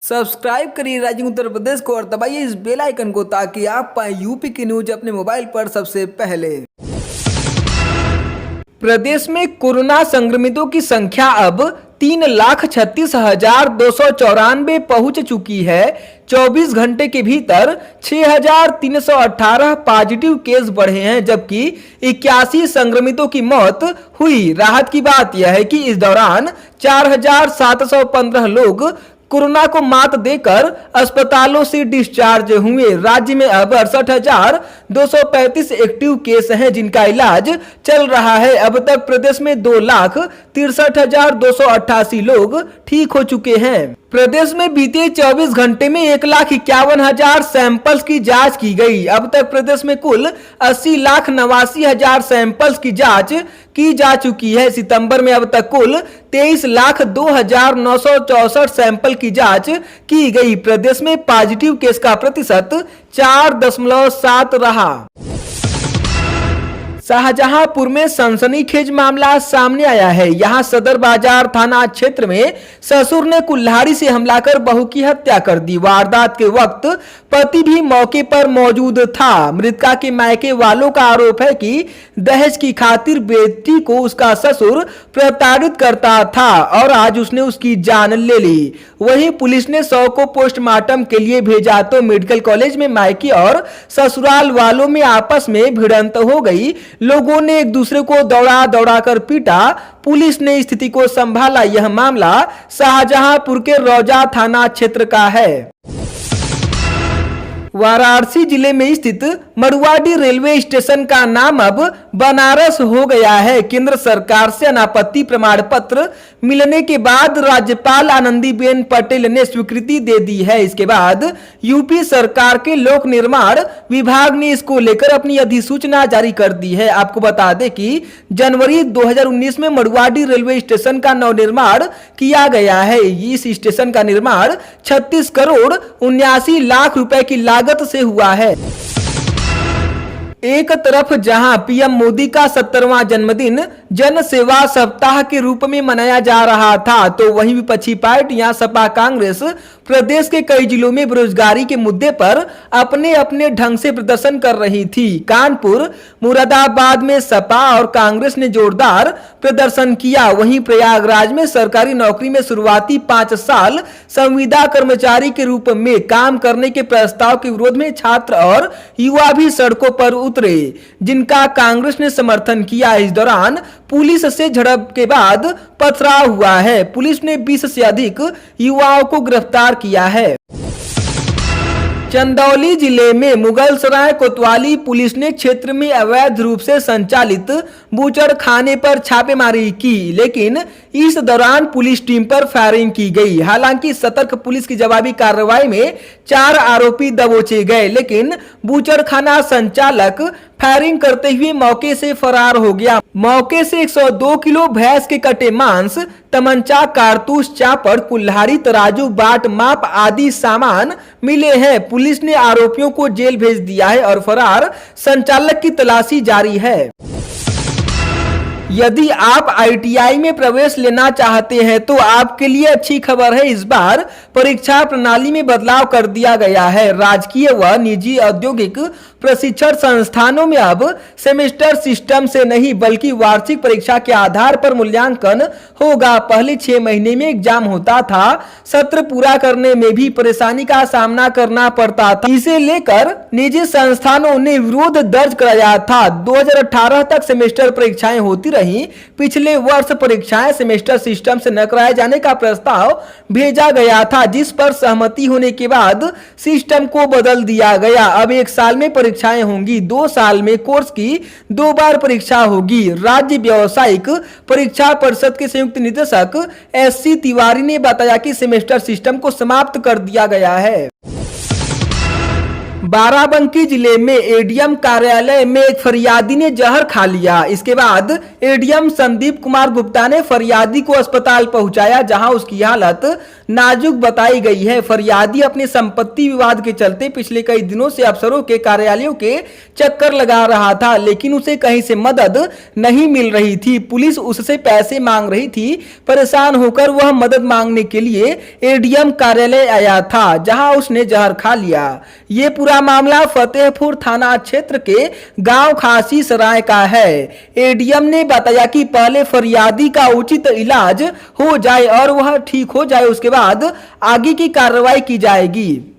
Subscribe करिए rising Uttar Pradesh को और दबाइए इस बेल आइकन को ताकि आप पाए यूपी की न्यूज अपने मोबाइल पर सबसे पहले। प्रदेश में कोरोना संक्रमितों की संख्या अब 3,36,294 पहुंच चुकी है। 24 घंटे के भीतर 6,318 पॉजिटिव केस बढ़े हैं, जबकि 81 संक्रमितों की मौत हुई। राहत की बात यह है कि इस दौरान 4,715 लोग कोरोना को मात देकर अस्पतालों से डिस्चार्ज हुए। राज्य में अब 68,235 एक्टिव केस हैं जिनका इलाज चल रहा है। अब तक प्रदेश में 2,63,288 लोग ठीक हो चुके हैं। प्रदेश में बीते 24 घंटे में 1,51,000 सैंपल्स की जांच की गई। अब तक प्रदेश में कुल 80,89,000 सैंपल्स की जांच की जा चुकी है। सितंबर में अब तक कुल 23,02,964 सैंपल की जांच की गई। प्रदेश में पॉजिटिव केस का प्रतिशत 4.7 रहा। शाहजहांपुर में सनसनीखेज मामला सामने आया है। यहां सदर बाजार थाना क्षेत्र में ससुर ने कुल्हाड़ी से हमला कर बहू की हत्या कर दी। वारदात के वक्त पति भी मौके पर मौजूद था। मृतका के मायके वालों का आरोप है कि दहेज की खातिर बेटी को उसका ससुर प्रताड़ित करता था और आज उसने उसकी जान ले ली। वहीं पुलिस ने शव को पोस्टमार्टम के लिए भेजा तो मेडिकल कॉलेज में मायके और ससुराल वालों में आपस में भिड़ंत हो गई। लोगों ने एक दूसरे को दौड़ा दौड़ा कर पीटा। पुलिस ने स्थिति को संभाला। यह मामला शाहजहांपुर के रौजा थाना क्षेत्र का है। वाराणसी जिले में स्थित मड़ुवाडी रेलवे स्टेशन का नाम अब बनारस हो गया है। केंद्र सरकार से अनापत्ति प्रमाण पत्र मिलने के बाद राज्यपाल आनंदीबेन पटेल ने स्वीकृति दे दी है। इसके बाद यूपी सरकार के लोक निर्माण विभाग ने इसको लेकर अपनी अधिसूचना जारी कर दी है। आपको बता दें कि जनवरी 2019 में मड़ुवाडी रेलवे स्टेशन का नवनिर्माण किया गया है। इस स्टेशन का निर्माण 36 करोड़ 79 लाख रुपए की लागत से हुआ है। एक तरफ जहां पीएम मोदी का 70वां जन्मदिन जन सेवा सप्ताह के रूप में मनाया जा रहा था, तो वहीं विपक्षी पार्टियां सपा कांग्रेस प्रदेश के कई जिलों में बेरोजगारी के मुद्दे पर अपने अपने ढंग से प्रदर्शन कर रही थी। कानपुर, मुरादाबाद में सपा और कांग्रेस ने जोरदार प्रदर्शन किया। वहीं प्रयागराज में सरकारी नौकरी में शुरुआती 5 साल संविदा कर्मचारी के रूप में काम करने के प्रस्ताव के विरोध में छात्र और युवा भी सड़कों पर उतरे, जिनका कांग्रेस ने समर्थन किया। इस दौरान पुलिस से झड़प के बाद पथराव हुआ है। पुलिस ने 20 से अधिक युवाओं को गिरफ्तार किया है। चंदौली जिले में मुगलसराय कोतवाली पुलिस ने क्षेत्र में अवैध रूप से संचालित बूचड़ खाने पर छापेमारी की, लेकिन इस दौरान पुलिस टीम पर फायरिंग की गई। हालांकि सतर्क पुलिस की जवाबी कार्रवाई में 4 आरोपी दबोचे गए, लेकिन बूचड़ खाना संचालक फायरिंग करते हुए मौके से फरार हो गया। मौके से 102 किलो भैंस के कटे मांस, तमंचा, कारतूस, चापड़, कुल्हाड़ी, तराजू, बाट, माप आदि सामान मिले हैं। पुलिस ने आरोपियों को जेल भेज दिया है और फरार संचालक की तलाशी जारी है। यदि आप आईटीआई में प्रवेश लेना चाहते हैं तो आपके लिए अच्छी खबर है। इस बार परीक्षा प्रणाली में बदलाव कर दिया गया है। राजकीय व निजी औद्योगिक प्रशिक्षण संस्थानों में अब सेमेस्टर सिस्टम से नहीं बल्कि वार्षिक परीक्षा के आधार पर मूल्यांकन होगा। पहले 6 महीने में एग्जाम होता था। सत्र पूरा करने में भी परेशानी का सामना करना पड़ता था। इसे लेकर निजी संस्थानों ने विरोध दर्ज कराया था। 2018 तक सेमेस्टर परीक्षाएं होती रही। पिछले वर्ष परीक्षाएं सेमेस्टर सिस्टम से न कराए जाने का प्रस्ताव भेजा गया था, जिस पर सहमति होने के बाद सिस्टम को बदल दिया गया। अब 1 साल में परीक्षाएं होंगी। 2 साल में कोर्स की 2 बार परीक्षा होगी। राज्य व्यावसायिक परीक्षा परिषद के संयुक्त निदेशक SC तिवारी ने बताया कि सेमेस्टर सिस्टम को समाप्त कर दिया गया है। बाराबंकी जिले में एडीएम कार्यालय में एक फरियादी ने जहर खा लिया। इसके बाद एडीएम संदीप कुमार गुप्ता ने फरियादी को अस्पताल पहुंचाया, जहां उसकी हालत नाजुक बताई गई है। फरियादी अपने संपत्ति विवाद के चलते पिछले कई दिनों से अफसरों के कार्यालयों के चक्कर लगा रहा था, लेकिन उसे कहीं से मदद नहीं मिल रही थी। पुलिस उससे पैसे मांग रही थी। परेशान होकर वह मदद मांगने के लिए एडीएम कार्यालय आया था, जहां उसने जहर खा लिया। ये पूरा मामला फतेहपुर थाना क्षेत्र के गांव खासी सराय का है। एडीएम ने बताया कि पहले फरियादी का उचित इलाज हो जाए और वह ठीक हो जाए, उसके बाद आगे की कार्रवाई की जाएगी।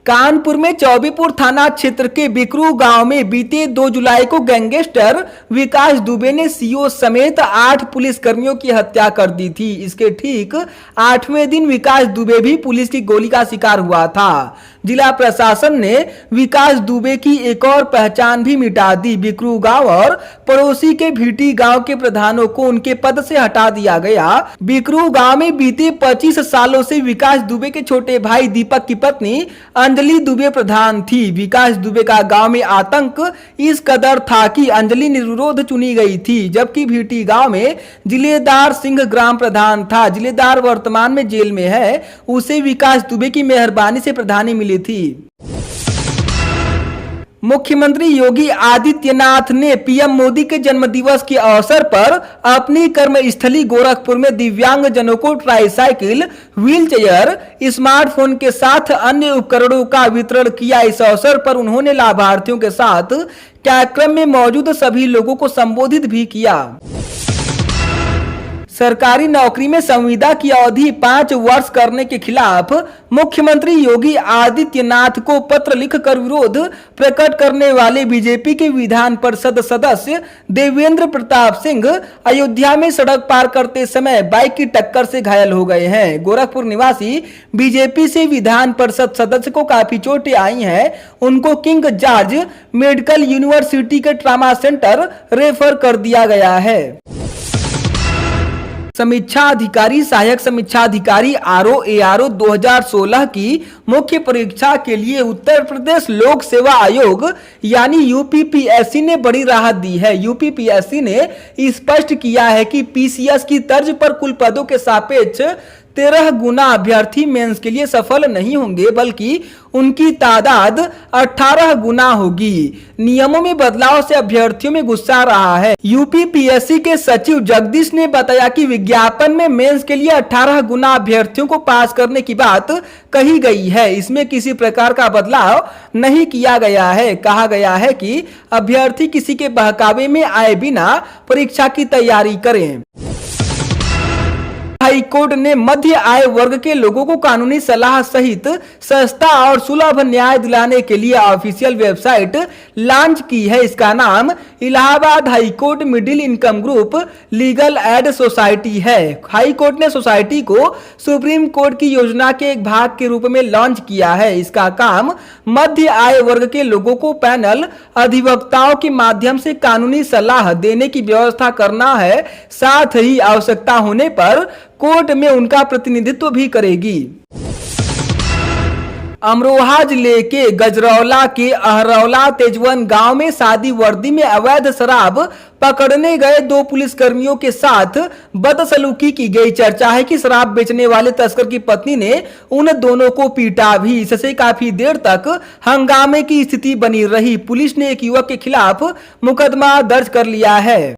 कानपुर में चौबीपुर थाना क्षेत्र के बिकरू गांव में बीते 2 जुलाई को गैंगस्टर विकास दुबे ने सीओ समेत 8 पुलिसकर्मियों की हत्या कर दी थी। इसके ठीक 8वें दिन विकास दुबे भी पुलिस की गोली का शिकार हुआ था। जिला प्रशासन ने विकास दुबे की एक और पहचान भी मिटा दी। बिकरू गांव और पड़ोसी के भीटी गांव के प्रधानों को उनके पद से हटा दिया गया। बिकरू गांव में बीते 25 सालों से विकास दुबे के छोटे भाई दीपक की पत्नी अंजलि दुबे प्रधान थी। विकास दुबे का गांव में आतंक इस कदर था कि अंजलि निर्विरोध चुनी गई थी, जबकि भीटी गांव में जिलेदार सिंह ग्राम प्रधान था। जिलेदार वर्तमान में जेल में है। उसे विकास दुबे की मेहरबानी से प्रधानी मिली थी। मुख्यमंत्री योगी आदित्यनाथ ने पीएम मोदी के जन्मदिवस के अवसर पर अपनी कर्मस्थली गोरखपुर में दिव्यांगजनों को ट्राईसाइकिल, व्हीलचेयर, स्मार्टफोन के साथ अन्य उपकरणों का वितरण किया। इस अवसर पर उन्होंने लाभार्थियों के साथ कार्यक्रम में मौजूद सभी लोगों को संबोधित भी किया। सरकारी नौकरी में संविदा की अवधि 5 वर्ष करने के खिलाफ मुख्यमंत्री योगी आदित्यनाथ को पत्र लिखकर विरोध प्रकट करने वाले बीजेपी के विधान परिषद सदस्य देवेंद्र प्रताप सिंह अयोध्या में सड़क पार करते समय बाइक की टक्कर से घायल हो गए हैं। गोरखपुर निवासी बीजेपी से विधान परिषद सदस्य को काफी चोटें आई हैं। उनको किंग जॉर्ज मेडिकल यूनिवर्सिटी के ट्रामा सेंटर रेफर कर दिया गया है। समीक्षा अधिकारी, सहायक समीक्षा अधिकारी आरओ 2016 की मुख्य परीक्षा के लिए उत्तर प्रदेश लोक सेवा आयोग यानी यूपीपीएससी ने बड़ी राहत दी है। यूपीपीएससी ने स्पष्ट किया है कि पीसीएस की तर्ज पर कुल पदों के सापेक्ष 13 गुना अभ्यर्थी मेंस के लिए सफल नहीं होंगे, बल्कि उनकी तादाद 18 गुना होगी। नियमों में बदलाव से अभ्यर्थियों में गुस्सा रहा है। यूपीपीएससी के सचिव जगदीश ने बताया कि विज्ञापन में मेंस के लिए 18 गुना अभ्यर्थियों को पास करने की बात कही गई है। इसमें किसी प्रकार का बदलाव नहीं किया गया है। कहा गया है कि अभ्यर्थी किसी के बहकावे में आए बिना परीक्षा की तैयारी करें। हाईकोर्ट ने मध्य आय वर्ग के लोगों को कानूनी सलाह सहित सस्ता और सुलभ न्याय दिलाने के लिए ऑफिशियल वेबसाइट लॉन्च की है। इसका नाम Allahabad high court middle income group legal aid society है। हाईकोर्ट ने सोसाइटी को सुप्रीम कोर्ट की योजना के एक भाग के रूप में लॉन्च किया है। इसका काम मध्य आय वर्ग के लोगों को पैनल अधिवक्ताओं के माध्यम से कानूनी सलाह देने की व्यवस्था करना है। साथ ही आवश्यकता होने पर कोर्ट में उनका प्रतिनिधित्व भी करेगी। अमरोहा जिले के गजरौला के अहरौला तेजवन गांव में शादी वर्दी में अवैध शराब पकड़ने गए 2 पुलिसकर्मियों के साथ बदसलूकी की गई। चर्चा है कि शराब बेचने वाले तस्कर की पत्नी ने उन दोनों को पीटा भी। इससे काफी देर तक हंगामे की स्थिति बनी रही। पुलिस ने एक युवक के खिलाफ मुकदमा दर्ज कर लिया है।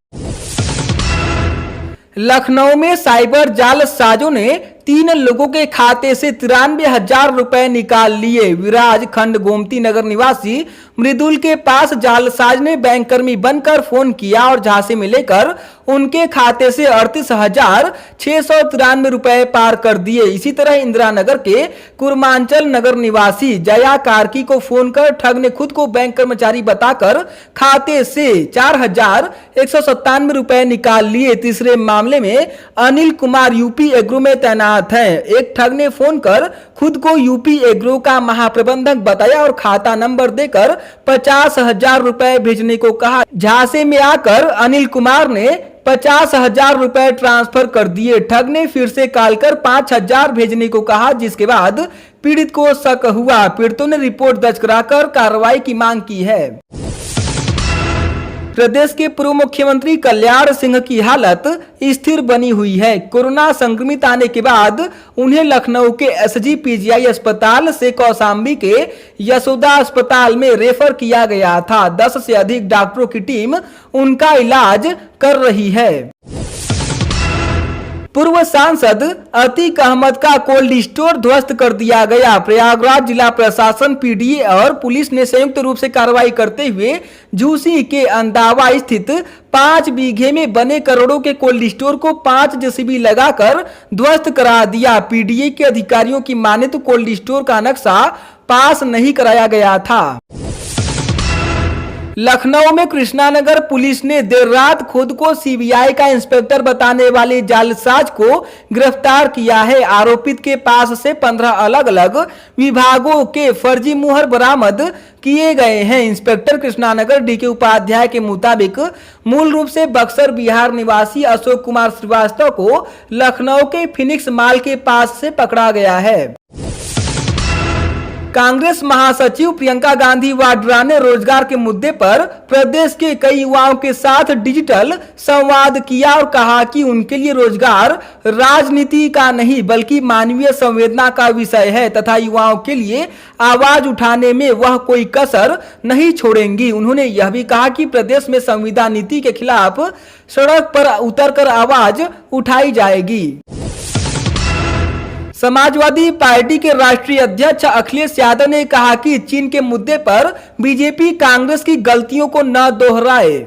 लखनऊ में साइबर जालसाजों ने 3 लोगों के खाते से 93,000 रुपए निकाल लिए। विराज खंड गोमती नगर निवासी मृदुल के पास जालसाज ने बैंककर्मी बनकर फोन किया और झांसे में लेकर उनके खाते से 38,693 रुपए पार कर दिए। इसी तरह इंदिरा नगर के कुर्मांचल नगर निवासी जया कार्की को फोन कर ठग ने खुद को बैंक कर्मचारी बताकर खाते से 4,197 रुपए निकाल लिए। तीसरे मामले में अनिल कुमार यूपी एग्रो में तैनात है। एक ठग ने फोन कर खुद को यूपी एग्रो का महाप्रबंधक बताया और खाता नंबर देकर 50,000 रुपए भेजने को कहा। झांसे में आकर अनिल कुमार ने 50,000 रुपए ट्रांसफर कर दिए। ठग ने फिर से कॉल कर 5,000 भेजने को कहा, जिसके बाद पीड़ित को शक हुआ। पीड़ितों ने रिपोर्ट दर्ज कराकर कार्रवाई की मांग की है। प्रदेश के पूर्व मुख्यमंत्री कल्याण सिंह की हालत स्थिर बनी हुई है। कोरोना संक्रमित आने के बाद उन्हें लखनऊ के एसजीपीजीआई अस्पताल से कौशाम्बी के यशोदा अस्पताल में रेफर किया गया था। 10 से अधिक डॉक्टरों की टीम उनका इलाज कर रही है। पूर्व सांसद अतीक अहमद का कोल्ड स्टोर ध्वस्त कर दिया गया। प्रयागराज जिला प्रशासन, पीडीए और पुलिस ने संयुक्त रूप से कार्रवाई करते हुए झूसी के अंदावा स्थित 5 बीघे में बने करोड़ों के कोल्ड स्टोर को 5 जेसीबी लगाकर ध्वस्त करा दिया। पीडीए के अधिकारियों की माने तो कोल्ड स्टोर का नक्शा पास नहीं कराया गया था। लखनऊ में कृष्णानगर पुलिस ने देर रात खुद को सीबीआई का इंस्पेक्टर बताने वाले जालसाज को गिरफ्तार किया है। आरोपित के पास से 15 अलग अलग विभागों के फर्जी मुहर बरामद किए गए हैं। इंस्पेक्टर कृष्णानगर डीके उपाध्याय के मुताबिक मूल रूप से बक्सर बिहार निवासी अशोक कुमार श्रीवास्तव को लखनऊ के फिनिक्स मॉल के पास से पकड़ा गया है। कांग्रेस महासचिव प्रियंका गांधी वाड्रा ने रोजगार के मुद्दे पर प्रदेश के कई युवाओं के साथ डिजिटल संवाद किया और कहा कि उनके लिए रोजगार राजनीति का नहीं बल्कि मानवीय संवेदना का विषय है तथा युवाओं के लिए आवाज उठाने में वह कोई कसर नहीं छोड़ेंगी। उन्होंने यह भी कहा कि प्रदेश में संविदा नीति के खिलाफ सड़क पर उतरकर आवाज उठाई जाएगी। समाजवादी पार्टी के राष्ट्रीय अध्यक्ष अखिलेश यादव ने कहा कि चीन के मुद्दे पर बीजेपी कांग्रेस की गलतियों को न दोहराए।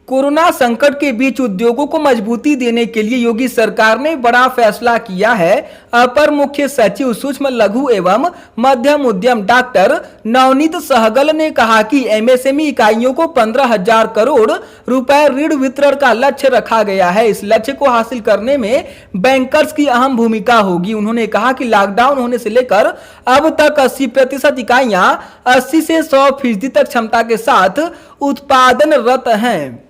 कोरोना संकट के बीच उद्योगों को मजबूती देने के लिए योगी सरकार ने बड़ा फैसला किया है। अपर मुख्य सचिव सूक्ष्म लघु एवं मध्यम उद्यम डॉक्टर नवनीत सहगल ने कहा कि एमएसएमई इकाइयों को 15,000 करोड़ रुपए ऋण वितरण का लक्ष्य रखा गया है। इस लक्ष्य को हासिल करने में बैंकर्स की अहम भूमिका होगी। उन्होंने कहा कि लॉकडाउन होने से लेकर अब तक 80% इकाइयां 80 से 100% तक क्षमता के साथ उत्पादनरत हैं।